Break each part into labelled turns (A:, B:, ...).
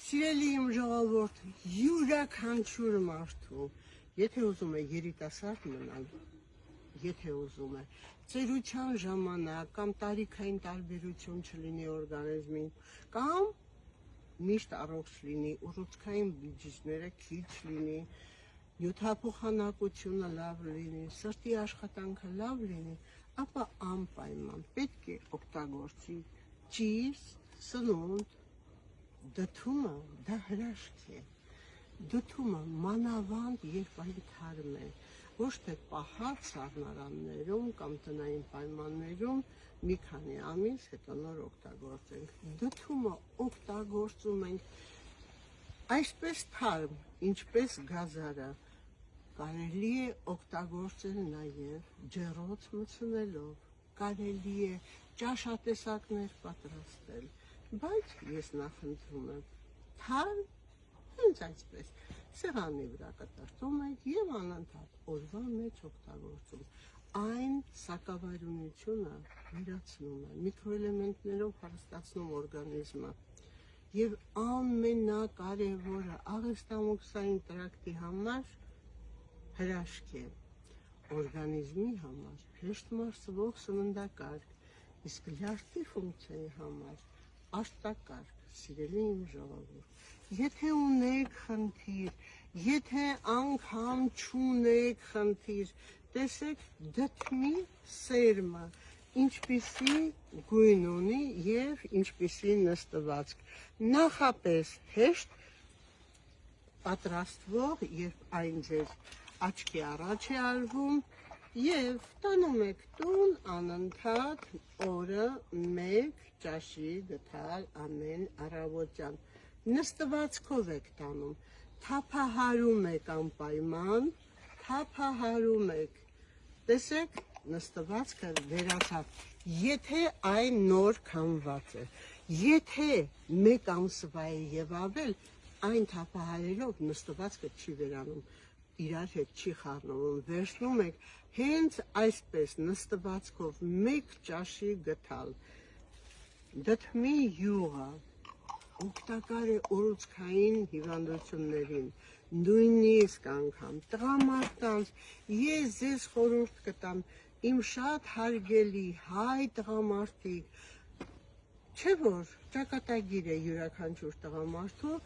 A: Սիրելի իմ ժողովուրդ, յուրաքանչյուր մարդու, եթե ուզում է երիտասարդ մնալ, եթե ուզում է ծերության ժամանակ կամ տարիքային տարբերություն չլինի օրգանիզմին, կամ միշտ առողջ լինի, ուռուցքային բջիջները քիչ լինի, նյութափոխանակությունը լավ լինի, սրտի աշխատանքը լավ լինի, ապա անպայման պետք է օգտագործի ճիշտ սնունդ, դդումը դա հրաշք է, դդումը մանավանդ երբ այն թարմ է, ոչ թե պահած սառնարաններում կամ տնային պայմաններում մի քանի ամիս հետո նոր օգտագործենք, դդումը օգտագործում ենք այսպես թարմ, ինչպես գազարը, կարելի է օգտագործել նաև ջեռոց մտցնելով, կարելի է ճաշատեսակներ պատրաստել, բայց ես նախընտրում եմ թարմ, հենց այսպես, սեղանի վրա կտրտում եք և անընդհատ օրվա մեջ օգտագործում, այն սակավարյունությունը վերացնում է, միկրոէլեմենտներով հարստացնում օրգանիզմը և ամենակարևորը աղեստամոքսային տրակտի համար հրաշք է, օրգանիզմի համար հեշտ մարսվող սննդակարգ, իսկ լյարդի ֆունկցիայի համար արտակարգ, սիրելի իմ ժողովուրդ, եթե ունեք խնդիր, եթե անգամ չունեք խնդիր, տեսեք դդմի սերմը, ինչպիսի գույն ունի և ինչպիսի նստվածք, նախապես հեշտ պատրաստվող, երբ այն ձեր աչքի առաջ է արվում և տանում եք տուն անընդհատ օրը մեկ ճաշի գթալ ամեն առավոտյան, նստվածքով եք տանում, թափահարում եք անպայման, թափահարում եք, տեսեք նստվածքը վերացավ, եթե այն նոր քամված է, եթե մեկ ամսվա է և ավել, այն թափահարելով նստվածքը չի վերանում, իրար հետ չի խառնվում, վերցնում եք հենց այսպես նստվածքով մեկ ճաշի գթալ, դդմի յուղը օգտակար է ուռուցքային հիվանդություններին, նույնիսկ անգամ տղամարդկանց, ես ձեզ խորհուրդ կտամ, իմ շատ հարգելի հայ տղամարդիկ, չէ որ ճակատագիր է յուրաքանչյուր տղամարդու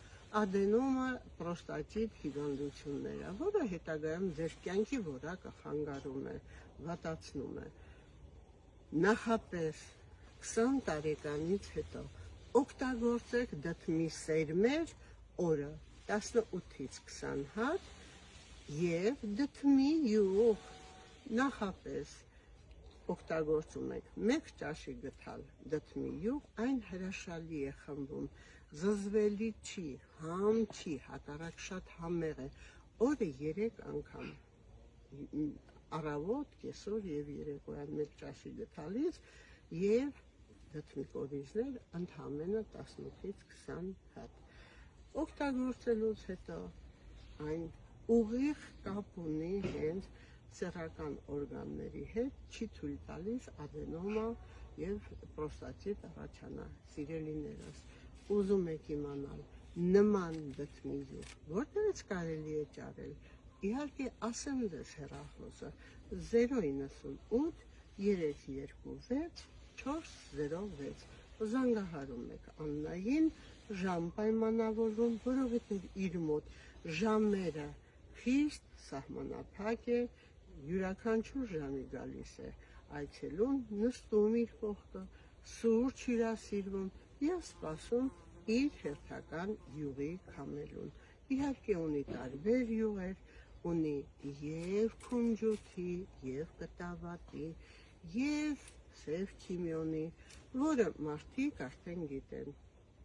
A: ադենոմը պրոստատիտ հիվանդությունները, որը հետագայում ձեր կյանքի որակը խանգարում է, վատացնում է, նախապես 20 տարեկանից հետո օգտագործեք դդմի սերմեր օրը 18-ից 20 հատ և դդմի յուղ նախապես օգտագործում եք մեկ ճաշի գթալ դդմի յուղ, այն հրաշալի է խմբում, զզվելի չի, համ չի, հակառակ շատ համեղ է, օրը 3 անգամ, առավոտ, կեսօր և երեկոյան մեկ ճաշի գթալից և դդմի կորիզներ ընդամենը 18-ից 20 հատ, օգտագործելուց հետո այն ուղիղ կապ ունի հենց սեռական օրգանների հետ, չի թույլ տալիս ադենոմա և պրոստատիտ առաջանա, սիրելիներս, ուզում եք իմանալ նման դդմի յուղ, որտեղից կարելի է ճարել, իհարկե ասեմ ձեզ հեռախոսը 098 326 406, զանգահարում եք Աննային, ժամ պայմանավորվում, որովհետև իր մոտ ժամերը խիստ սահմանափակ է, յուրաքանչյուր ժամի գալիս է այցելուն, նստում իր կողքը, սուրճ հյուրասիրվում և սպասում իր հերթական յուղի քամելուն, իհարկե ունի տարբեր յուղեր, ունի և քունջութի, և կտավատի, և սև քիմիոնի, որը մարդիկ արդեն գիտեն,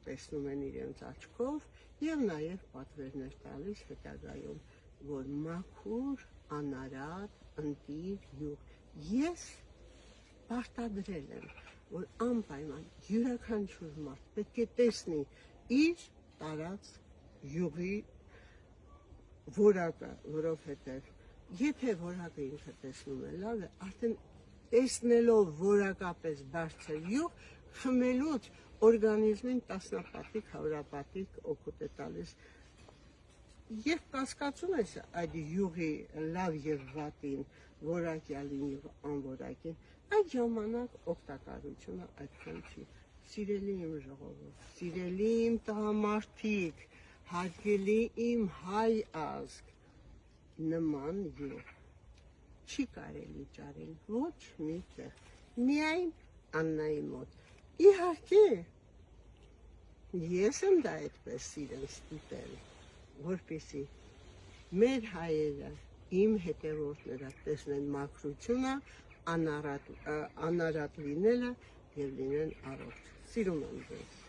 A: տեսնում են իրենց աչքով և նաև պատվերներ տալիս հետագայում, որ մաքուր, անարատ, ընտիր յուղ, ես պարտադրել եմ, որ անպայման յուրաքանչյուր մարդ պետք է տեսնի իր տարած յուղի որակը, որովհետև եթե որակը ինքը տեսնում է լավ է, արդեն տեսնելով որակապես բարձր յուղ, խմելուց օրգանիզմին տասնապատիկ, հարյուրապատիկ օգուտ է տալիս։ Երբ կասկածում ես այդ յուղի լավ եւ վատին, որակյալին եւ անորակին, այդ ժամանակ օգտակարությունը այդքան չի։ Սիրելի իմ ժողովուրդ, սիրելի իմ տղամարդիկ, հարգելի իմ հայ ազգ, նման յուղ չի կարելի ճարել ոչ մի տեղ, միայն Աննայի մոտ։ Իհարկե, ես եմ դա այդպես սիրել ստուտել, որպեսզի մեր հայերը, իմ հետևորդները տեսնեն մաքրությունը, անարատ լինելը եւ լինեն առողջ։ Սիրում եմ ձեզ։